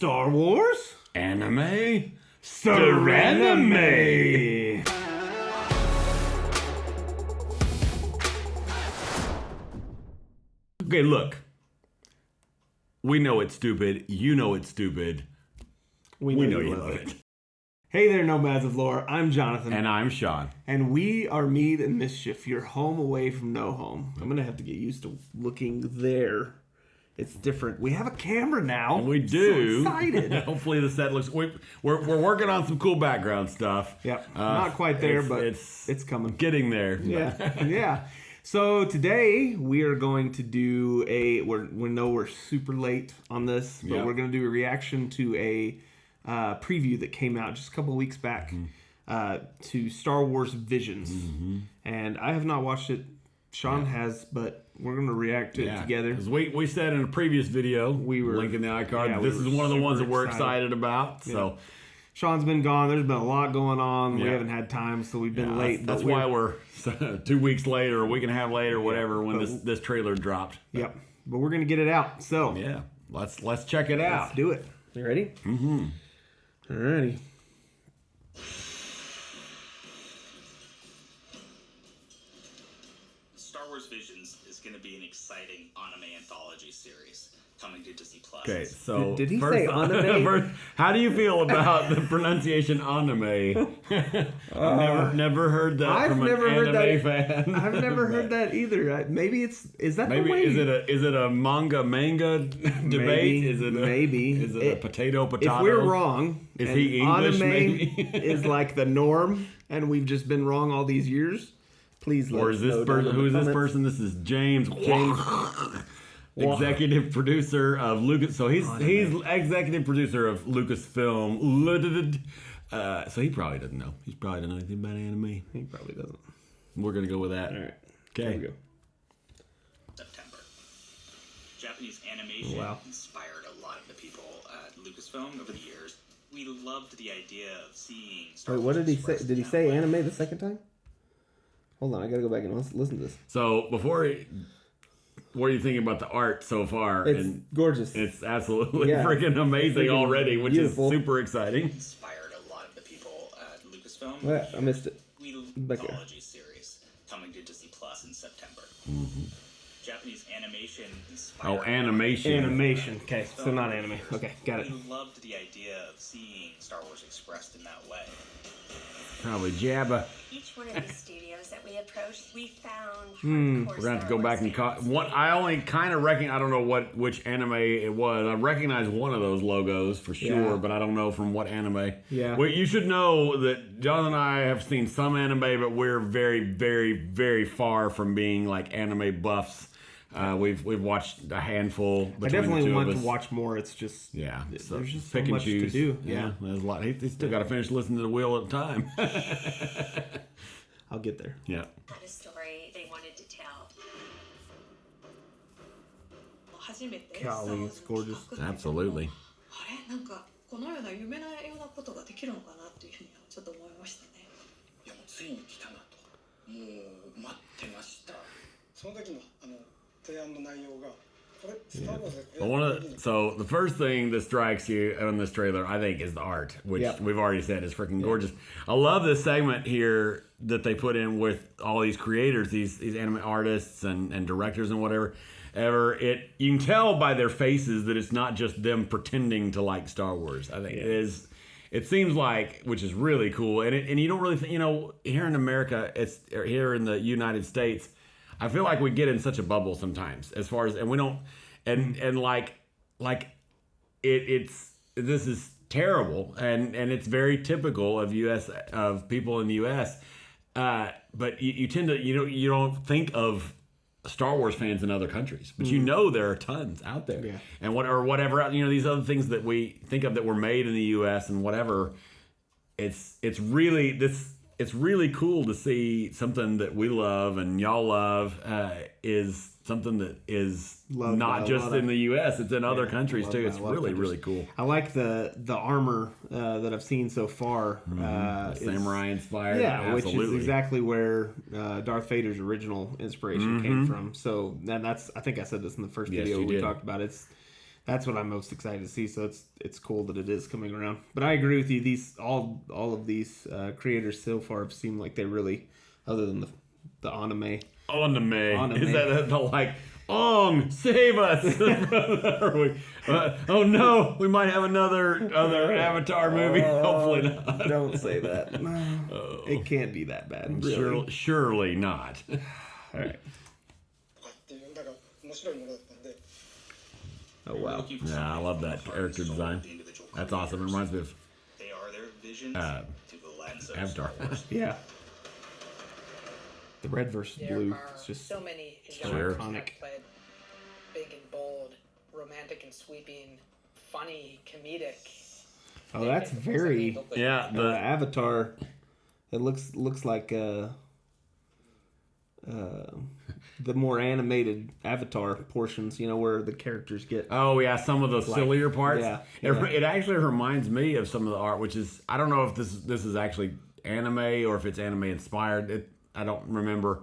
Star Wars Anime Serename. Okay, look. We know it's stupid. You know it's stupid. We know you love it. Hey there, Nomads of Lore. I'm Jonathan. And I'm Shawn. And we are Mead and Mischief, your home away from no home. I'm going to have to get used to looking there. It's different. We have a camera now. We do. So excited. Hopefully the set looks... We're working on some cool background stuff. Yep. Not quite there, but it's coming. Getting there. Yeah. Yeah. So today we are going to do we know we're super late on this, but we're going to do a reaction to a preview that came out just a couple of weeks back to Star Wars Visions. Mm-hmm. And I have not watched it. Shawn has, but we're going to react to it together. We said in a previous video, we were linking the iCard, this is one of the ones that we're excited about. Yeah. So Shawn's been gone. There's been a lot going on. We haven't had time, so we've been late. That's why we're 2 weeks late or a week and a half later, whatever, when this trailer dropped. Yep. But we're going to get it out. So yeah, let's check it out. Let's do it. You ready? Mm-hmm. Alrighty. Star Wars Visions is going to be an exciting anime anthology series coming to Disney Plus. Okay, so did he say anime? How do you feel about the pronunciation anime? I've never heard that from an anime fan. I've never heard that either. Maybe is that maybe the way? Is it a manga debate? Is it a potato? If we're wrong, is he English? Anime maybe? is like the norm, and we've just been wrong all these years. Please let us know. Or is this person? Who is this person? This is James. Executive producer of Lucas. So he's executive producer of Lucasfilm. So he probably doesn't know. He probably doesn't know anything about anime. He probably doesn't. We're gonna go with that. All right. Okay. Here we go. September. Japanese animation inspired a lot of the people at Lucasfilm over the years. We loved the idea of seeing Star Wars. What did he say? Did he say anime the second time? Hold on, I gotta go back and listen to this. So what are you thinking about the art so far? It's gorgeous. It's absolutely freaking amazing already, which is super exciting. Inspired a lot of the people at Lucasfilm. Well, I missed it. We anthology series coming to Disney Plus in September. Mm-hmm. Japanese animation inspired. Animation. Okay, so not anime. Okay, got it. We loved the idea of seeing Star Wars expressed in that way. Probably Jabba. Each one of these studios that we approached, we found. We're gonna have to go back and I only kind of I don't know which anime it was. I recognize one of those logos for sure, but I don't know from what anime. Yeah. Well, you should know that John and I have seen some anime, but we're very, very, very far from being like anime buffs. We've watched a handful. I definitely want to watch more. It's just so there's just pick so and much choose. to do. Yeah, there's a lot. He still got to finish listening to the wheel at a time. I'll get there. Yeah. Had a story they wanted to tell. Golly, it's gorgeous. Absolutely. なんかこのような夢のようなことができるのかなっていうふうにはちょっと思いましたね。いやもうついに来たなと。もう待ってました。その時の提案の内容が。So the first thing that strikes you on this trailer, I think, is the art, which we've already said is freaking gorgeous. I love this segment here that they put in with all these creators, these anime artists and directors and whatever. You can tell by their faces that it's not just them pretending to like Star Wars. I think it is. It seems like, which is really cool, and you don't really think, here in America, here in the United States. I feel like we get in such a bubble sometimes, as far as, and we don't, and like this is terrible, and it's very typical of people in the U.S. But you tend to you don't think of Star Wars fans in other countries, but there are tons out there, and whatever these other things that we think of that were made in the U.S. and whatever. It's really cool to see something that we love and y'all love is something that is not just in the U.S. It's in other countries too. It's really cool. I like the armor that I've seen so far. Samurai inspired. Yeah, which is exactly where Darth Vader's original inspiration came from. So that's I think I said this in the first video we talked about. That's what I'm most excited to see. So it's cool that it is coming around. But I agree with you. These all of these creators so far have seemed like they really, other than the anime. Is that the like? Ong, save us! Oh no, we might have another Avatar movie. Hopefully not. Don't say that. It can't be that bad. Really. Surely not. All right. っていうだから面白いものだったんで Oh wow. Yeah, I love that character design. That's awesome. It reminds me of They are their visions through the lens of Avatar. Star Wars. Yeah. The red versus There blue. are It's just so many Sure. genres that played big and bold, romantic and sweeping, funny, comedic. oh, that's very Yeah, the the Avatar. It looks like the more animated Avatar portions. You know where the characters get. oh yeah, some of the sillier parts. yeah, It actually reminds me of some of the art, which is I don't know if this is actually anime or if it's anime inspired. I don't remember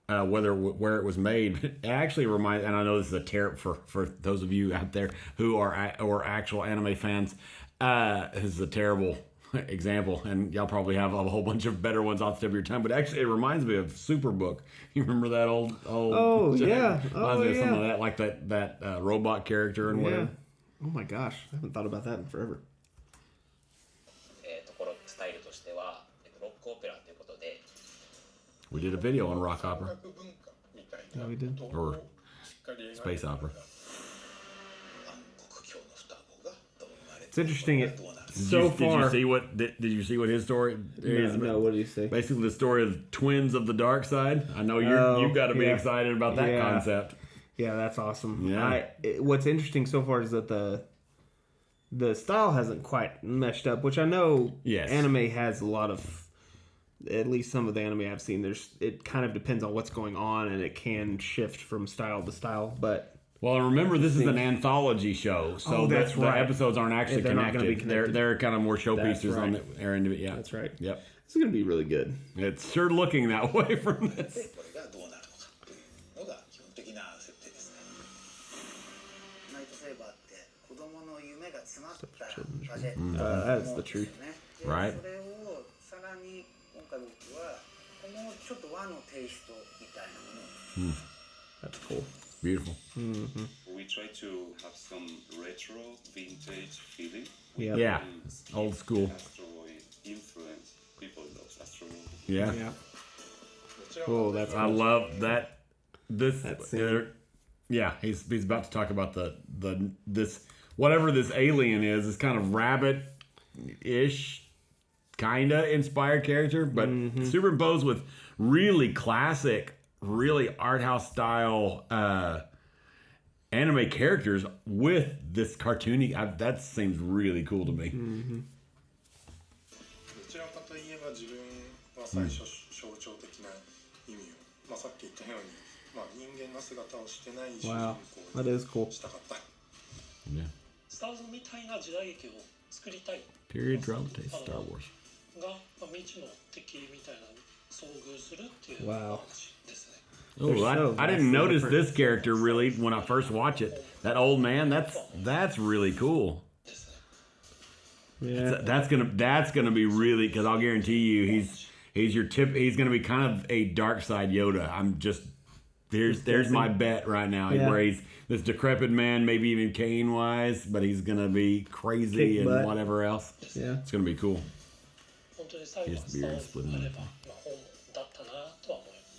where it was made. It actually reminds, and I know this is a terrible for those of you out there who are actual anime fans. This is a terrible example, and y'all probably have a whole bunch of better ones off the tip of your tongue. But actually, it reminds me of Superbook. You remember that old? Oh yeah. Reminds me of some of that, like that robot character and Yeah. whatever. Oh my gosh, I haven't thought about that in forever. このスタイルとしてはロックオペラということで We did a video on rock opera, 文化みたいな Yeah, we did. ことをしっかり描いて space opera. It's interesting. It Did so you far. did you see what his story is? No, what do you say? Basically, the story of twins of the dark side. I know you've got to be yeah. excited about that Yeah. concept. Yeah, that's awesome. Yeah. What's interesting so far is that the style hasn't quite meshed up, which I know Yes. anime has a lot of. At least some of the anime I've seen, it kind of depends on what's going on, and it can shift from style to style. But Well, remember this is an anthology show, so Oh, that's the right. episodes aren't actually They're not gonna connected. be connected. They're kind of more showpieces That's on right. their end of it. Yeah, that's right. Yep, This is gonna be really good. it's sure looking that way from this. これがどうなるのかというのが基本的な設定ですね。ナイトセーバーって子供の夢が詰まったガジェット That is the truth. ね。 Right. それをさらに今回僕はもうちょっと和のテイストみたいなものを That's cool. Beautiful. We try to have some retro vintage feeling. Yeah. Yeah, old school. Asteroid influence. People love asteroid. Yeah, Yeah. Oh, that's I cool. love that. This, That scene. yeah, he's about to talk about this whatever this alien is. This kind of rabbit-ish, kinda inspired character, but superimposed with really classic, really art house style anime characters with this cartoony. That seems really cool to me. どちらかといえば自分は最初象徴的な意味を、さっき言ったように、人間の姿をしてない主人 Wow, 公 that is cool. にしたかった。 Yeah. スターズみたいな時代劇を作りたい Period drama taste Star Wars. が、未知の敵みたいなのに遭遇するっていう Wow. 話ですね。 Oh, so I didn't vastly notice different. this character really when I first watched it. That old man, that's really cool. ですね。 Yeah. That's gonna be really, because I'll guarantee you he's your tip. He's gonna be kind of a dark side Yoda. I'm just there's my bet right now, Yeah. where he's this decrepit man, maybe even Kane wise, but he's gonna be crazy Kick and butt. whatever else. Yeah. It's gonna be cool. 本当に最後は His スタ beard ー split ズ in があれ half. ば魔法だったなとは思います。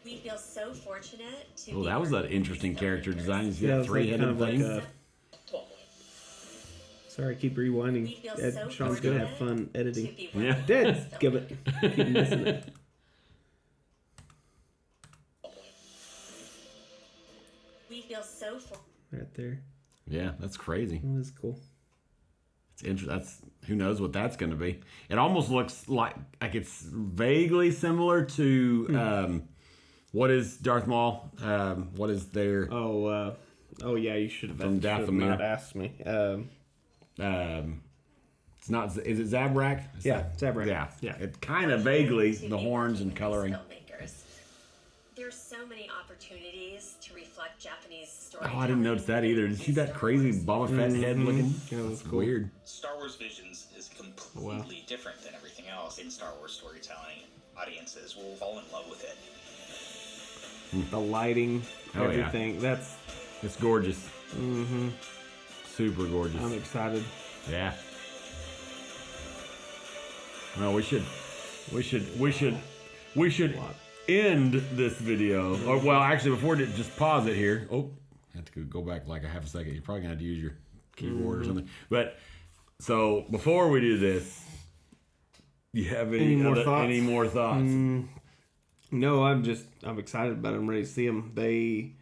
We feel so fortunate to Oh, be that was an working interesting with character filmmakers. design. He's Yeah, got it was like three-headed kind of like thing. とは思います。 Sorry, I keep rewinding. We feel so Sean's gonna have fun fortunate to editing. be Yeah. working Did with skip it. filmmakers. Keep missing it. 思います。 We feel so Right there. Yeah, that's crazy. That is cool. It's interesting. That's who knows what that's going to be. It almost looks like it's vaguely similar to what is Darth Maul? What is their Oh yeah, you should have From Dathomir. not asked me. It's not. Is it Zabrak? Yeah, Zabrak. Yeah, Yeah. It kind of vaguely the horns and coloring. filmmakers. There's so many opportunities to reflect Japanese Oh, storytelling. I didn't notice that either. Did you see that crazy Boba Fett head looking? Yeah, it was It's cool. weird. Star Wars Visions is completely different than everything else in Star Wars storytelling. Audiences will fall in love with it. The lighting, Oh, yeah. everything. It's gorgeous. Mm-hmm. Super gorgeous. I'm excited. Yeah. Well, we should end this video. Or, well, actually, before it, just pause it here. Oh, I have to go back like a half a second. You're probably gonna have to use your keyboard or something. But so before we do this, you have any more thoughts? No, I'm excited about them. I'm ready to see them. They,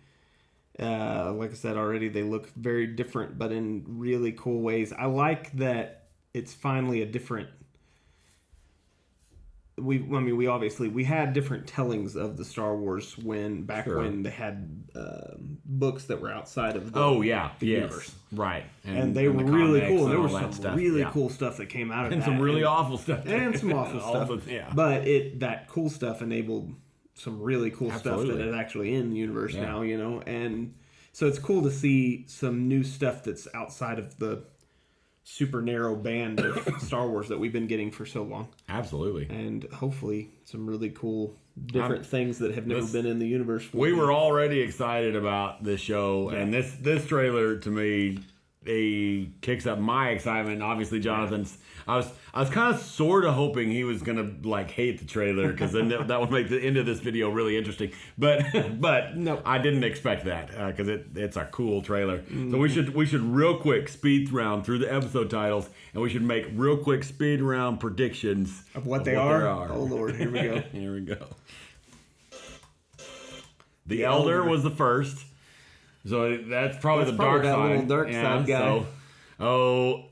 like I said already, they look very different, but in really cool ways. I like that it's finally a different. We obviously had different tellings of the Star Wars when they had books that were outside of the universe. Right. And they were really cool. There was some stuff. really cool stuff that came out of and that. some really awful stuff. And some awful stuff. But that cool stuff enabled some really cool stuff that is actually in the universe now, you know. And so it's cool to see some new stuff that's outside of the super narrow band of Star Wars that we've been getting for so long. Absolutely. And hopefully some really cool different things that have never been in the universe. We were already excited about this show, and this trailer to me, it kicks up my excitement. Obviously, Jonathan's. I was kind of sort of hoping he was gonna like hate the trailer because then that would make the end of this video really interesting. But no, I didn't expect that because it's a cool trailer. So we should real quick speed round through the episode titles, and we should make real quick speed round predictions of what they are. Oh Lord, here we go. Here we go. The Elder was the first. So that's probably the dark side. Little dark side guy. So,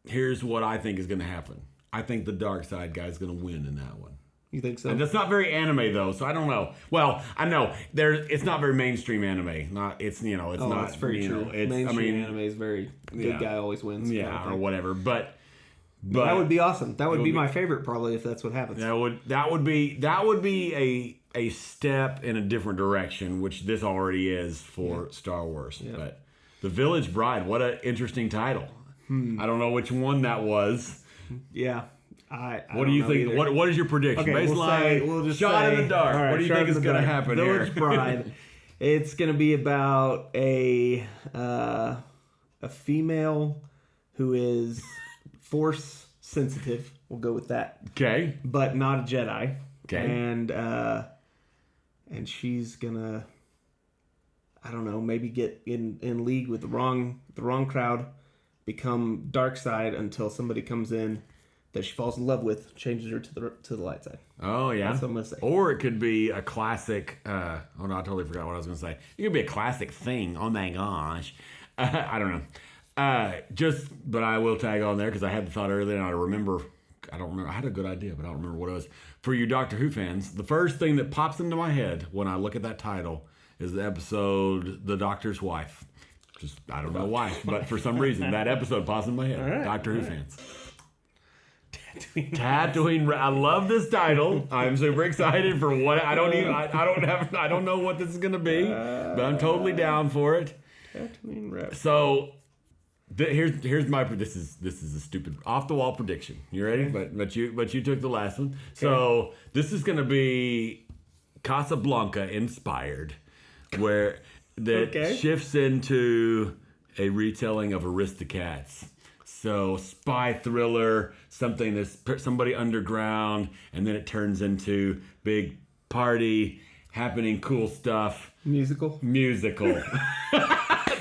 here's what I think is going to happen. I think the dark side guy is going to win in that one. You think so? And that's not very anime though, so I don't know. Well, I know it's not very mainstream anime. Not it's not. That's very true. Mainstream anime is very good guy always wins. Yeah, or whatever. But that would be awesome. That would be my favorite probably if that's what happens. That would be a step in a different direction, which this already is for Star Wars. Yeah. But The Village Bride, what an interesting title. I don't know which one that was. Yeah. What do you think? What is your prediction? Okay, Baseline, shot in the dark. Right, what do you think is going to happen here? Village Bride. It's going to be about a female who is Force sensitive. We'll go with that. Okay. But not a Jedi. Okay. And she's gonna, I don't know, maybe get in league with the wrong crowd, become dark side until somebody comes in that she falls in love with, changes her to the light side. Oh yeah, that's what I'm gonna say. Or it could be a classic. Oh no, I totally forgot what I was gonna say. It could be a classic thing. Oh my gosh, I don't know. But I will tag on there because I had the thought earlier and I don't remember. I had a good idea, but I don't remember what it was. For you Doctor Who fans, the first thing that pops into my head when I look at that title is the episode "The Doctor's Wife." Just I don't know why, but for some reason that episode pops in my head. Right, Doctor Who fans. Tatooine. I love this title. I'm super excited for what I don't know what this is gonna be, but I'm totally down for it. Tatooine rap. So here's my this is a stupid off the wall prediction. You ready? But you took the last one. Okay. So this is gonna be Casablanca inspired, where that shifts into a retelling of Aristocats. So spy thriller, something that's somebody underground, and then it turns into big party, happening cool stuff. Musical.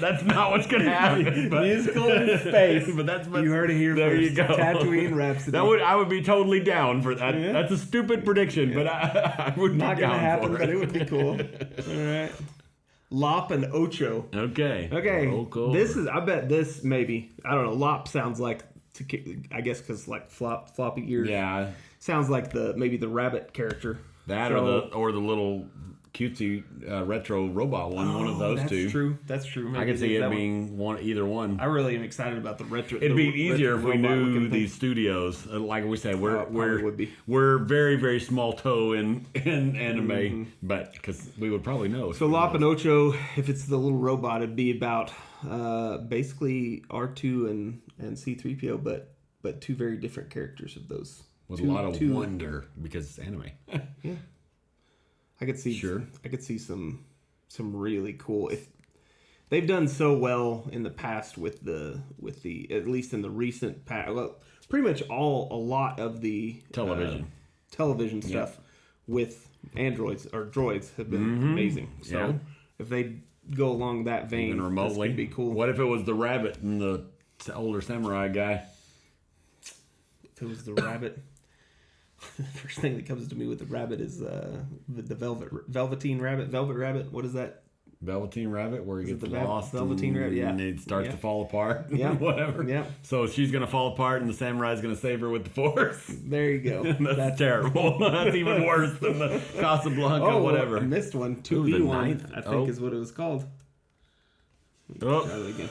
That's not what's gonna happen. But, musical in space. But you heard it here there first. You go. Tatooine Rhapsody. I would be totally down for that. Yeah. That's a stupid prediction, but I would not be down gonna happen, for it. But it would be cool. All right. Lop and Ocho. Okay. Oh, cool. I bet this maybe. I don't know. Lop sounds like, I guess because like floppy ears. Yeah. Sounds like maybe the rabbit character. That or the little cutesy retro robot one of those two. That's true. I could see it being either one. I really am excited about the retro. It'd be easier if we knew these studios. Like we said, we're very, very small toe in anime, but because we would probably know. So La Pinocho, if it's the little robot, it'd be about basically R2 and C-3PO, but two very different characters of those. With a lot of wonder because it's anime. Yeah. I could see some really cool. If they've done so well in the past with the at least in the recent past, well, pretty much a lot of the television stuff with androids or droids have been amazing. So if they go along that vein, even remotely, this could be cool. What if it was the rabbit and the older samurai guy? If it was the rabbit. The first thing that comes to me with the rabbit is the velveteen rabbit. Velvet rabbit. What is that? Velveteen rabbit, where he gets lost. Velveteen rabbit. Yeah. And it starts to fall apart. Yeah. Whatever. Yeah. So she's gonna fall apart, and the samurai's gonna save her with the force. There you go. That's terrible. That's even worse than the Casablanca. Whatever. I missed one. 2B1, I think, is what it was called. Oh. Try that again.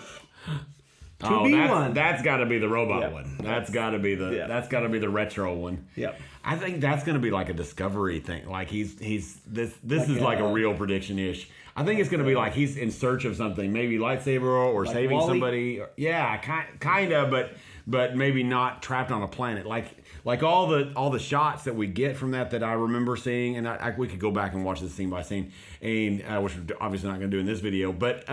That's got to be the robot one. That's got to be the retro one. Yep. I think that's going to be like a Discovery thing. Like this is like a real prediction ish. I think it's going to be like he's in search of something, maybe lightsaber or like saving somebody. Yeah, kind of, but maybe not trapped on a planet. Like all the shots that we get from that I remember seeing, and we could go back and watch this scene by scene, and which we're obviously not going to do in this video, but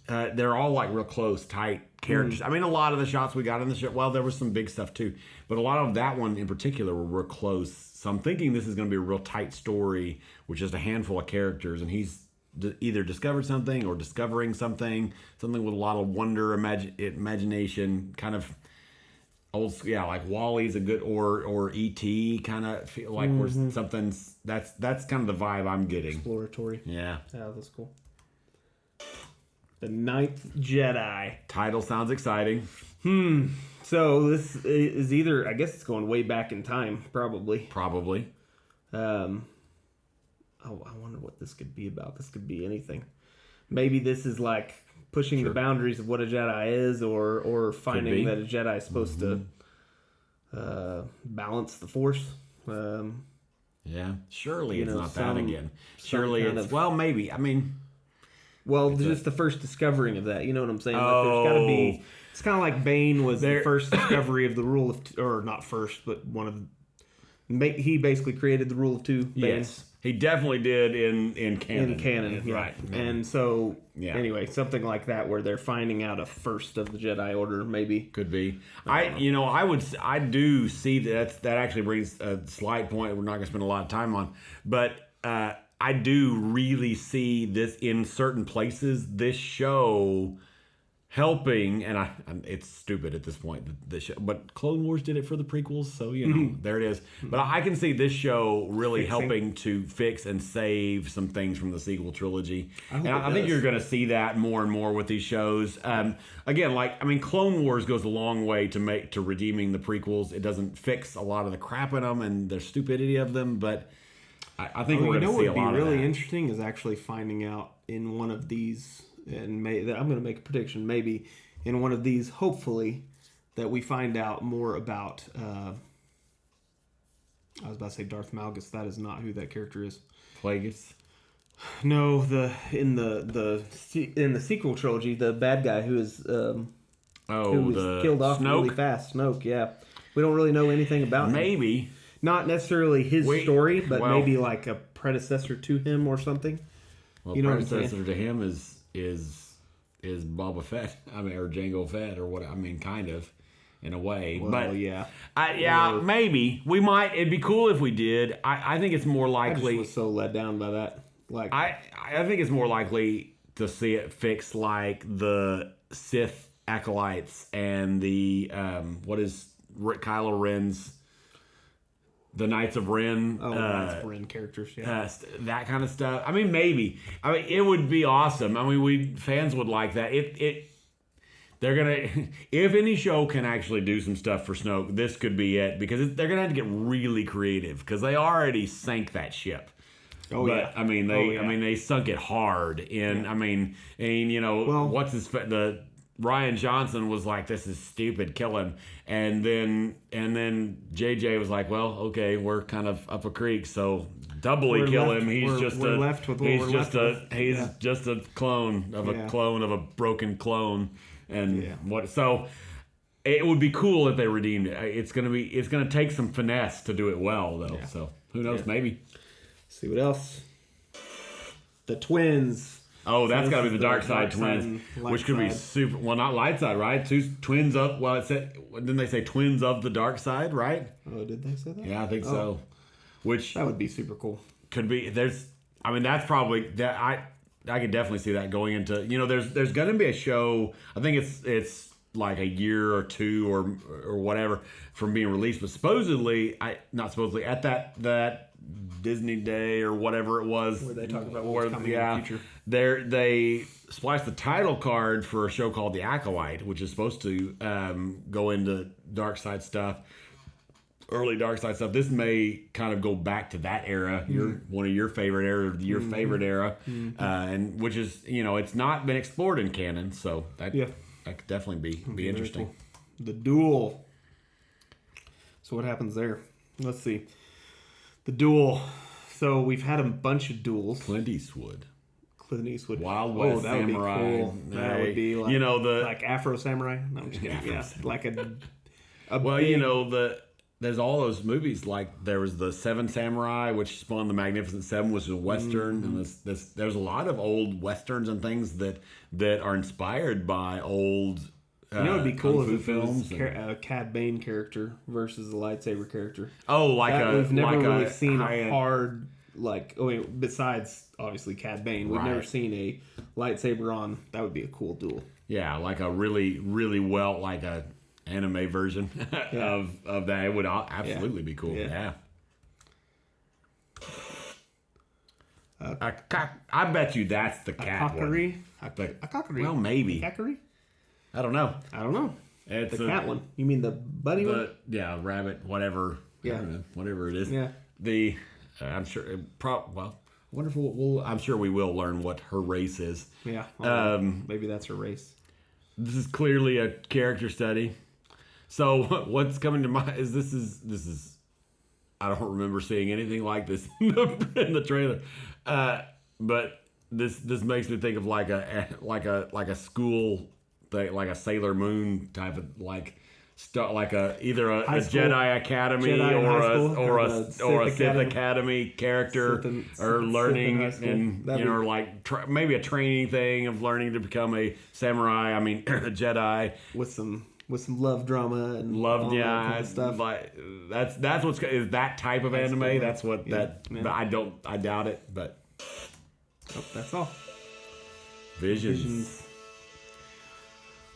they're all like real close, tight characters. I mean, a lot of the shots we got in the show, well, there was some big stuff too, but a lot of that one in particular were real close. So I'm thinking this is going to be a real tight story with just a handful of characters, and he's either discovered something or discovering something with a lot of wonder, imagination, kind of old, like WALL-E's a good, or E.T. kind of feel like we're something's that's kind of the vibe I'm getting. Exploratory. Yeah, that's cool. The Ninth Jedi. Title sounds exciting. So this is either, I guess it's going way back in time, probably. I wonder what this could be about. This could be anything. Maybe this is like pushing the boundaries of what a Jedi is, or finding that a Jedi is supposed to balance the Force. Yeah, surely it's not that again. Surely it's, well, maybe. I mean... Well, just the first discovering of that. You know what I'm saying? Like there's got to be... It's kind of like Bane was the first discovery of the rule of... Or not first, but one of... He basically created the rule of two. Bane. Yes. He definitely did in canon. In canon, yeah. Right. And so, anyway, something like that where they're finding out a first of the Jedi Order, maybe. Could be. I do see that actually brings a slight point we're not going to spend a lot of time on. But I do really see this in certain places, this show helping, and it's stupid at this point, this show, but Clone Wars did it for the prequels, so there it is. But I can see this show really helping to fix and save some things from the sequel trilogy. I think you're going to see that more and more with these shows. Again, Clone Wars goes a long way to redeeming the prequels. It doesn't fix a lot of the crap in them and the stupidity of them, but I think we're going to see a lot of that. What would be really interesting is actually finding out in one of these, and I'm going to make a prediction, maybe in one of these, hopefully, that we find out more about, I was about to say Darth Malgus. That is not who that character is. Plagueis? No, in the sequel trilogy, the bad guy who is who was killed off really fast. Snoke, yeah. We don't really know anything about him. Maybe. Not necessarily his story, but maybe like a predecessor to him or something. Well, you know, predecessor to him is Boba Fett. Or Jango Fett, or what? kind of, in a way. Well, but yeah, maybe we might. It'd be cool if we did. I think it's more likely. I just was so let down by that. Like, I think it's more likely to see it fix like the Sith acolytes and the what is Kylo Ren's. The Knights of Ren. Knights of Ren characters, yeah. That kind of stuff. Maybe. It would be awesome. Fans would like that. They're gonna, if any show can actually do some stuff for Snoke, this could be it, because they're gonna have to get really creative, because they already sank that ship. Oh, but yeah. I mean they sunk it hard in. Yeah. I mean, what's the Ryan Johnson was like, this is stupid, kill him. And then JJ was like, well, okay, we're kind of up a creek, so doubly kill him. He's just a clone of a clone of a broken clone. And so it would be cool if they redeemed it. It's gonna take some finesse to do it well though. Yeah. So who knows, maybe. See what else? The twins. Oh, that's got to be the Dark Side twins, which could be super. Well, not light side, right? Two twins of. Well, didn't they say twins of the dark side, right? Oh, did they say that? Yeah, I think so. Which that would be super cool. Could be. That's probably that. I could definitely see that going into. There's going to be a show. I think it's like a year or two or whatever from being released, but not supposedly at that Disney Day or whatever it was, where they talk about what's coming in the future. They spliced the title card for a show called The Acolyte, which is supposed to go into dark side stuff, early dark side stuff. This may kind of go back to that era, one of your favorite favorite era, and which is it's not been explored in canon, so that could definitely be interesting. Cool. The Duel. So what happens there? Let's see. The Duel. So we've had a bunch of duels. Clint Eastwood. Wild West that Samurai. Would be cool. That would be like, like Afro Samurai. No, I'm just kidding. Yeah, like there's all those movies. Like there was the Seven Samurai, which spawned the Magnificent Seven, which is a western, and there's a lot of old westerns and things that are inspired by old. It'd be cool if it was a Cad Bane character versus a lightsaber character. Oh, we've never really seen a hard besides obviously Cad Bane, we've never seen a lightsaber on. That would be a cool duel. Yeah, like a really really well like a anime version of that. It would absolutely be cool. Yeah. I bet you that's the cat one. Well, maybe. I don't know. It's the cat one. You mean the bunny one? Yeah, rabbit, whatever. Yeah. I don't know, whatever it is. Yeah. I'm sure. Wonderful. I'm sure we will learn what her race is. Yeah. Maybe that's her race. This is clearly a character study. So what's coming to mind is this is. I don't remember seeing anything like this in the trailer, but this makes me think of like a school thing, like a Sailor Moon type of either a Jedi Academy or a Sith Academy character or learning and maybe a training thing of learning to become a samurai. I mean a Jedi with some love drama and love kind of stuff. Like that's what's is that type of anime. Cool. That's what But I doubt it. But that's all. Visions.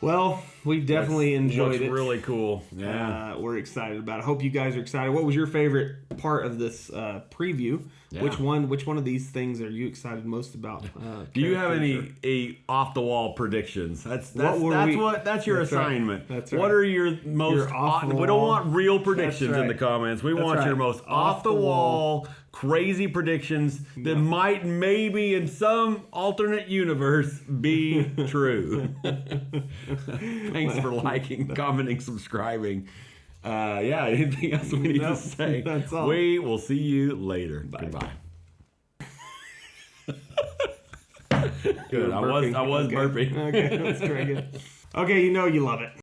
Well, we definitely enjoyed it. Looks really cool. Yeah. We're excited about it. Hope you guys are excited. What was your favorite part of this preview? Yeah. Which one of these things are you excited most about? Do you have any off the wall predictions? That's your assignment. Right. That's right. What are your most we don't want real predictions in the comments. We want your most off the wall crazy predictions that might maybe in some alternate universe be true. Thanks for liking, commenting, subscribing. Anything else we need to say? That's all. We will see you later. Bye. Goodbye. Good. I was burping. Okay, that's very good. Okay, you love it.